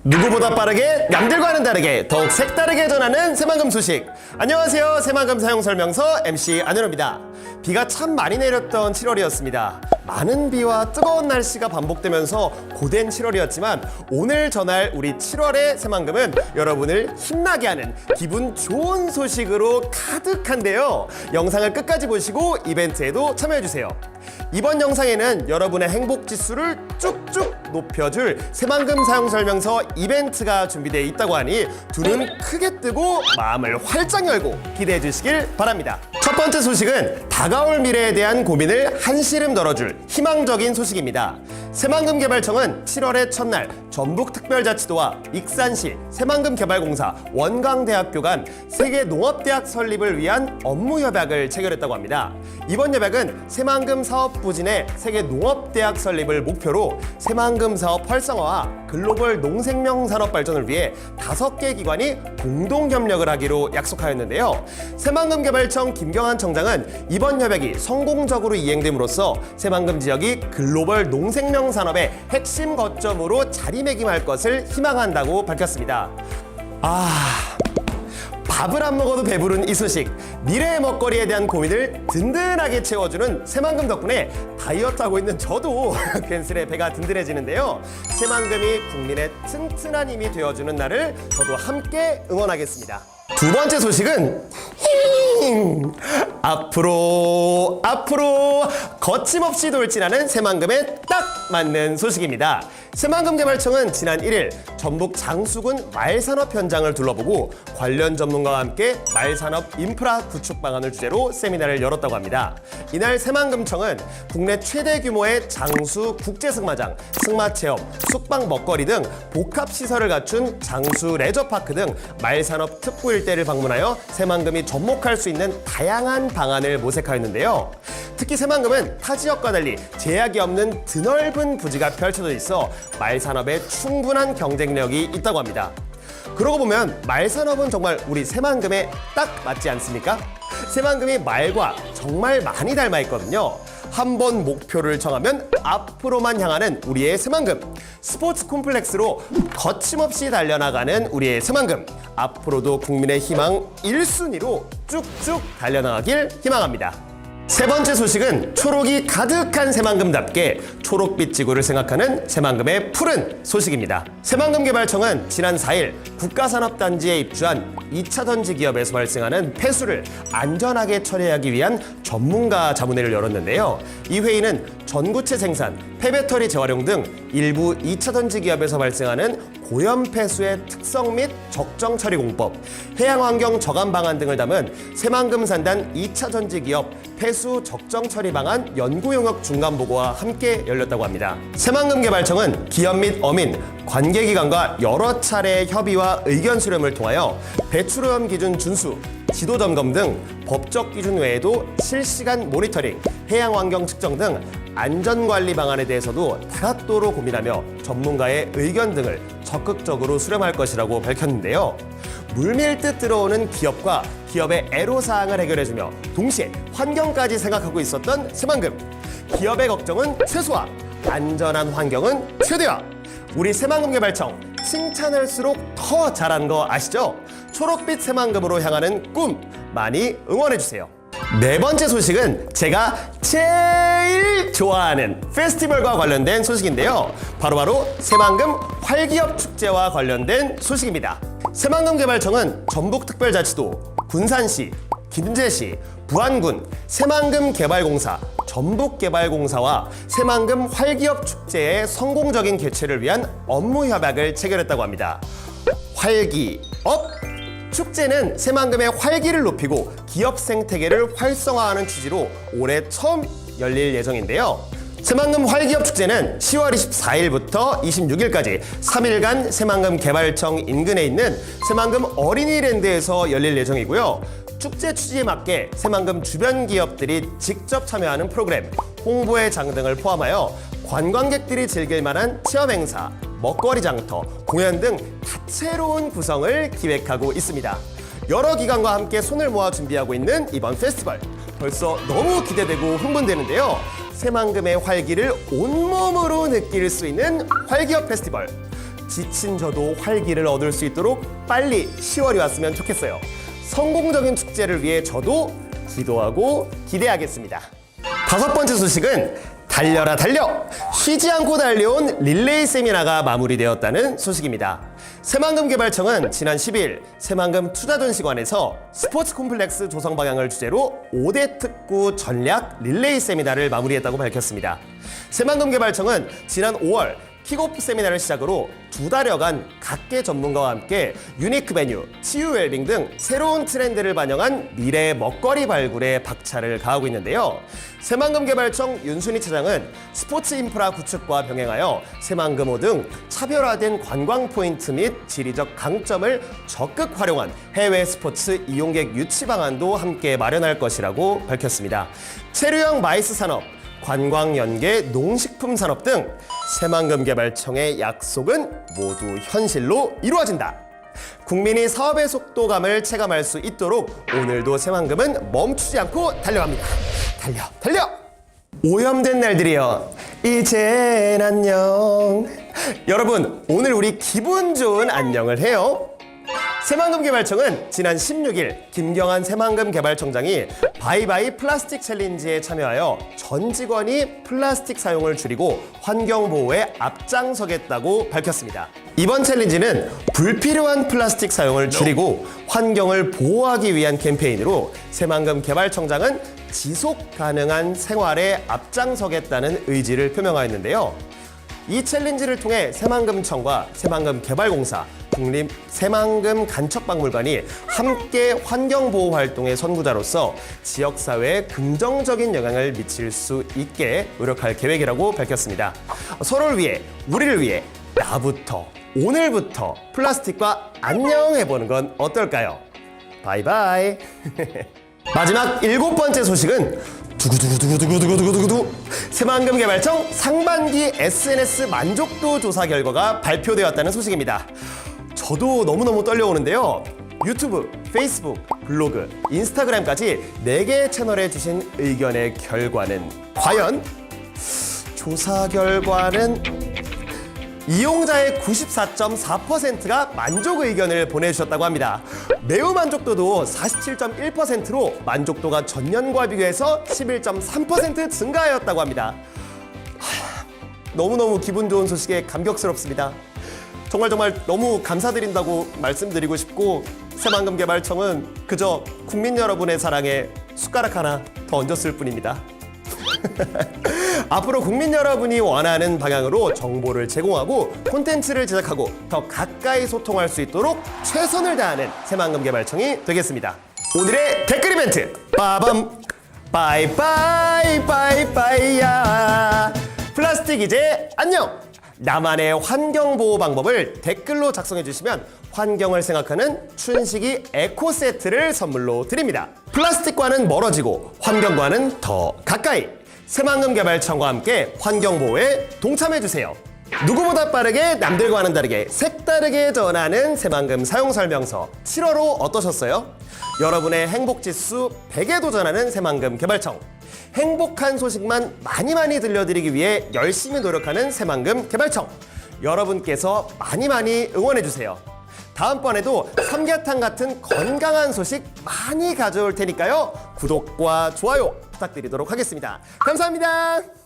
누구보다 빠르게 남들과는 다르게 더욱 색다르게 전하는 새만금 소식. 안녕하세요. 새만금 사용설명서 MC 안현호입니다. 비가 참 많이 내렸던 7월이었습니다. 많은 비와 뜨거운 날씨가 반복되면서 고된 7월이었지만 오늘 전할 우리 7월의 새만금은 여러분을 힘나게 하는 기분 좋은 소식으로 가득한데요. 영상을 끝까지 보시고 이벤트에도 참여해주세요. 이번 영상에는 여러분의 행복 지수를 쭉쭉 높여줄 새만금 사용설명서 이벤트가 준비되어 있다고 하니 두 눈 크게 뜨고 마음을 활짝 열고 기대해 주시길 바랍니다. 첫 번째 소식은 다가올 미래에 대한 고민을 한시름 덜어줄 희망적인 소식입니다. 새만금개발청은 7월의 첫날 전북특별자치도와 익산시 새만금개발공사 원광대학교 간 세계농업대학 설립을 위한 업무협약을 체결했다고 합니다. 이번 협약은 새만금 사업부진의 세계농업대학 설립을 목표로 새만금 사업 활성화와 글로벌 농생명 산업 발전을 위해 5개 기관이 공동 협력을 하기로 약속하였는데요. 새만금개발청 김경한 청장은 이번 협약이 성공적으로 이행됨으로써 새만금 지역이 글로벌 농생명 산업의 핵심 거점으로 자리매김할 것을 희망한다고 밝혔습니다. 밥을 안 먹어도 배부른 이 소식. 미래의 먹거리에 대한 고민을 든든하게 채워주는 새만금 덕분에 다이어트하고 있는 저도 괜스레 배가 든든해지는데요. 새만금이 국민의 튼튼한 힘이 되어주는 날을 저도 함께 응원하겠습니다. 두 번째 소식은 앞으로 거침없이 돌진하는 새만금에 딱 맞는 소식입니다. 새만금개발청은 지난 1일 전북 장수군 말산업 현장을 둘러보고 관련 전문가와 함께 말산업 인프라 구축 방안을 주제로 세미나를 열었다고 합니다. 이날 새만금청은 국내 최대 규모의 장수 국제승마장, 승마체험, 숙박 먹거리 등 복합시설을 갖춘 장수 레저파크 등 말산업 특구 일대를 방문하여 새만금이 접목할 수 있는 다양한 방안을 모색하였는데요. 특히 새만금은 타 지역과 달리 제약이 없는 드넓은 부지가 펼쳐져 있어 말산업에 충분한 경쟁력이 있다고 합니다. 그러고 보면 말산업은 정말 우리 새만금에 딱 맞지 않습니까? 새만금이 말과 정말 많이 닮아 있거든요. 한번 목표를 정하면 앞으로만 향하는 우리의 새만금. 스포츠 콤플렉스로 거침없이 달려나가는 우리의 새만금. 앞으로도 국민의 희망 1순위로 쭉쭉 달려나가길 희망합니다. 세 번째 소식은 초록이 가득한 새만금답게 초록빛 지구를 생각하는 새만금의 푸른 소식입니다. 새만금개발청은 지난 4일 국가산업단지에 입주한 2차 던지 기업에서 발생하는 폐수를 안전하게 처리하기 위한 전문가 자문회를 열었는데요. 이 회의는 전구체 생산, 폐배터리 재활용 등 일부 2차 던지 기업에서 발생하는 고염 폐수의 특성 및 적정 처리 공법, 해양환경 저감 방안 등을 담은 새만금 산단 2차 던지 기업 폐수 적정 처리 방안 연구 용역 중간 보고와 함께 열렸다고 합니다. 새만금개발청은 기업 및 어민, 관계기관과 여러 차례 협의와 의견 수렴을 통하여 배출오염 기준 준수, 지도 점검 등 법적 기준 외에도 실시간 모니터링, 해양환경 측정 등 안전관리 방안에 대해서도 다각도로 고민하며 전문가의 의견 등을 적극적으로 수렴할 것이라고 밝혔는데요. 물밀듯 들어오는 기업과 기업의 애로사항을 해결해주며 동시에 환경까지 생각하고 있었던 새만금. 기업의 걱정은 최소화, 안전한 환경은 최대화. 우리 새만금개발청 칭찬할수록 더 잘한 거 아시죠? 초록빛 새만금으로 향하는 꿈 많이 응원해주세요. 네 번째 소식은 제가 제일 좋아하는 페스티벌과 관련된 소식인데요. 바로 새만금 활기업 축제와 관련된 소식입니다. 새만금개발청은 전북특별자치도, 군산시, 김제시, 부안군, 새만금개발공사, 전북개발공사와 새만금 활기업 축제의 성공적인 개최를 위한 업무협약을 체결했다고 합니다. 활기업? 축제는 새만금의 활기를 높이고 기업 생태계를 활성화하는 취지로 올해 처음 열릴 예정인데요. 새만금 활기업 축제는 10월 24일부터 26일까지 3일간 새만금 개발청 인근에 있는 새만금 어린이랜드에서 열릴 예정이고요. 축제 취지에 맞게 새만금 주변 기업들이 직접 참여하는 프로그램, 홍보의 장 등을 포함하여 관광객들이 즐길 만한 체험 행사, 먹거리 장터, 공연 등 다채로운 구성을 기획하고 있습니다. 여러 기관과 함께 손을 모아 준비하고 있는 이번 페스티벌. 벌써 너무 기대되고 흥분되는데요. 새만금의 활기를 온몸으로 느낄 수 있는 활기업 페스티벌. 지친 저도 활기를 얻을 수 있도록 빨리 10월이 왔으면 좋겠어요. 성공적인 축제를 위해 저도 기도하고 기대하겠습니다. 다섯 번째 소식은 달려라 달려! 쉬지 않고 달려온 릴레이 세미나가 마무리되었다는 소식입니다. 새만금개발청은 지난 10일 새만금 투자전시관에서 스포츠 콤플렉스 조성 방향을 주제로 5대 특구 전략 릴레이 세미나를 마무리했다고 밝혔습니다. 새만금개발청은 지난 5월 킥오프 세미나를 시작으로 2달여간 각계 전문가와 함께 유니크 메뉴, 치유 웰빙 등 새로운 트렌드를 반영한 미래 먹거리 발굴에 박차를 가하고 있는데요. 새만금개발청 윤순희 차장은 스포츠 인프라 구축과 병행하여 새만금호 등 차별화된 관광 포인트 및 지리적 강점을 적극 활용한 해외 스포츠 이용객 유치 방안도 함께 마련할 것이라고 밝혔습니다. 체류형 마이스 산업, 관광 연계 농식품 산업 등 새만금개발청의 약속은 모두 현실로 이루어진다. 국민이 사업의 속도감을 체감할 수 있도록 오늘도 새만금은 멈추지 않고 달려갑니다. 달려 달려! 오염된 날들이여 이젠 안녕. 여러분, 오늘 우리 기분 좋은 안녕을 해요. 새만금개발청은 지난 16일 김경환 새만금개발청장이 바이바이 플라스틱 챌린지에 참여하여 전 직원이 플라스틱 사용을 줄이고 환경보호에 앞장서겠다고 밝혔습니다. 이번 챌린지는 불필요한 플라스틱 사용을 줄이고 환경을 보호하기 위한 캠페인으로 새만금개발청장은 지속 가능한 생활에 앞장서겠다는 의지를 표명하였는데요. 이 챌린지를 통해 새만금청과 새만금개발공사, 국립 새만금 간척박물관이 함께 환경보호 활동의 선구자로서 지역사회에 긍정적인 영향을 미칠 수 있게 노력할 계획이라고 밝혔습니다. 서로를 위해, 우리를 위해 나부터, 오늘부터 플라스틱과 안녕해보는 건 어떨까요? 바이바이. 마지막 7번째 소식은 두구두구두구두구두구두구 새만금개발청 상반기 SNS 만족도 조사 결과가 발표되었다는 소식입니다. 저도 너무너무 떨려오는데요. 유튜브, 페이스북, 블로그, 인스타그램까지 4개의 채널에 주신 의견의 결과는 과연? 조사 결과는 이용자의 94.4%가 만족 의견을 보내주셨다고 합니다. 매우 만족도도 47.1%로 만족도가 전년과 비교해서 11.3% 증가하였다고 합니다. 너무너무 기분 좋은 소식에 감격스럽습니다. 정말 너무 감사드린다고 말씀드리고 싶고, 새만금개발청은 그저 국민 여러분의 사랑에 숟가락 하나 더 얹었을 뿐입니다. 앞으로 국민 여러분이 원하는 방향으로 정보를 제공하고 콘텐츠를 제작하고 더 가까이 소통할 수 있도록 최선을 다하는 새만금개발청이 되겠습니다. 오늘의 댓글 이벤트 빠밤 바이바이 바이바이야. 플라스틱 이제 안녕. 나만의 환경보호 방법을 댓글로 작성해 주시면 환경을 생각하는 춘식이 에코 세트를 선물로 드립니다. 플라스틱과는 멀어지고 환경과는 더 가까이, 새만금개발청과 함께 환경보호에 동참해주세요. 누구보다 빠르게 남들과는 다르게 색다르게 전하는 새만금 사용설명서 7월호 어떠셨어요? 여러분의 행복지수 100에 도전하는 새만금개발청, 행복한 소식만 많이 들려드리기 위해 열심히 노력하는 새만금개발청, 여러분께서 많이 응원해주세요. 다음번에도 삼계탕 같은 건강한 소식 많이 가져올 테니까요. 구독과 좋아요 부탁드리도록 하겠습니다. 감사합니다.